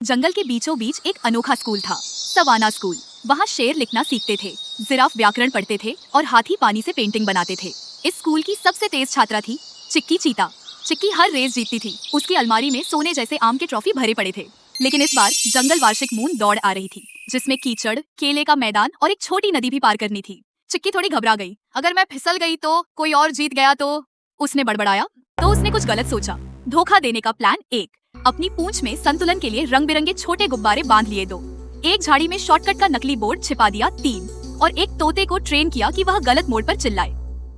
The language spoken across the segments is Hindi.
जंगल के बीचों बीच एक अनोखा स्कूल था, सवाना स्कूल। वहाँ शेर लिखना सीखते थे, जिराफ व्याकरण पढ़ते थे और हाथी पानी से पेंटिंग बनाते थे। इस स्कूल की सबसे तेज छात्रा थी चिक्की चीता। चिक्की हर रेस जीतती थी। उसकी अलमारी में सोने जैसे आम के ट्रॉफी भरे पड़े थे। लेकिन इस बार जंगल वार्षिक मून दौड़ आ रही थी, जिसमें कीचड़, केले का मैदान और एक छोटी नदी भी पार करनी थी। चिक्की थोड़ी घबरा गई। अगर मैं फिसल गई तो, कोई और जीत गया तो, उसने बड़बड़ाया। तो उसने कुछ गलत सोचा। धोखा देने का प्लान एक। अपनी पूंछ में संतुलन के लिए रंग बिरंगे छोटे गुब्बारे बांध लिए दो। एक झाड़ी में शॉर्टकट का नकली बोर्ड छिपा दिया तीन। और एक तोते को ट्रेन किया कि वह गलत मोड़ पर चिल्लाए,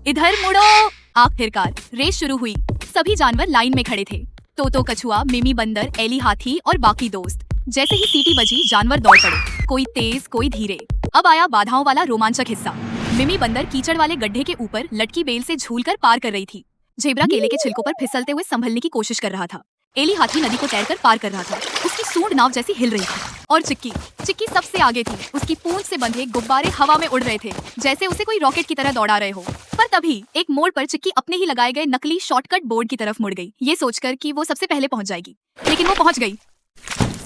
इधर मुड़ो। आखिरकार रेस शुरू हुई। सभी जानवर लाइन में खड़े थे, तोतो, कछुआ, मिमी बंदर, एली हाथी और बाकी दोस्त। जैसे ही सीटी बजी जानवर दौड़ पड़े, कोई तेज कोई धीरे। अब आया बाधाओं वाला रोमांचक हिस्सा। मिमी बंदर कीचड़ वाले गड्ढे के ऊपर लटकी बेल से झूलकर पार कर रही थी। जेब्रा केले के छिलकों पर फिसलते हुए संभलने की कोशिश कर रहा था। एली हाथी नदी को तैरकर पार कर रहा था। उसकी सूंड नाव जैसी हिल रही थी। और चिक्की सबसे आगे थी। उसकी पूंछ से बंधे गुब्बारे हवा में उड़ रहे थे, जैसे उसे कोई रॉकेट की तरह दौड़ा रहे हो। पर तभी एक मोड़ पर चिक्की अपने ही लगाए गए नकली शॉर्टकट बोर्ड की तरफ मुड़ गई, ये सोचकर कि वो सबसे पहले पहुंच जाएगी। लेकिन वो पहुंच गई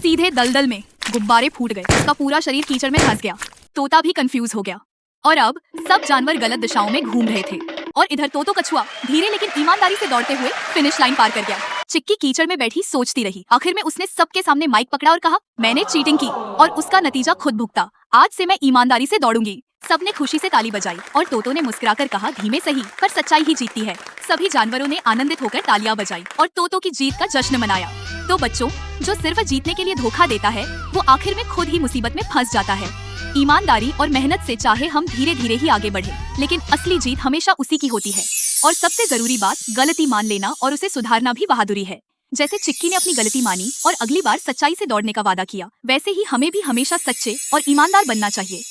सीधे दलदल में। गुब्बारे फूट गए, उसका पूरा शरीर कीचड़ में धंस गया। तोता भी कंफ्यूज हो गया और अब सब जानवर गलत दिशाओं में घूम रहे थे। और इधर तोतो कछुआ धीरे लेकिन ईमानदारी से दौड़ते हुए फिनिश लाइन पार कर गया। चिक्की कीचड़ में बैठी सोचती रही। आखिर में उसने सबके सामने माइक पकड़ा और कहा, मैंने चीटिंग की और उसका नतीजा खुद भुगता। आज से मैं ईमानदारी से दौड़ूंगी। सबने खुशी से ताली बजाई और तोतो ने मुस्कुराकर कहा, धीमे सही पर सच्चाई ही जीतती है। सभी जानवरों ने आनंदित होकर तालियां बजाई और तोतो की जीत का जश्न मनाया। तो बच्चों, जो सिर्फ जीतने के लिए धोखा देता है, वो आखिर में खुद ही मुसीबत में फंस जाता है। ईमानदारी और मेहनत से चाहे हम धीरे धीरे ही आगे बढ़े, लेकिन असली जीत हमेशा उसी की होती है। और सबसे जरूरी बात, गलती मान लेना और उसे सुधारना भी बहादुरी है। जैसे चिक्की ने अपनी गलती मानी और अगली बार सच्चाई से दौड़ने का वादा किया, वैसे ही हमें भी हमेशा सच्चे और ईमानदार बनना चाहिए।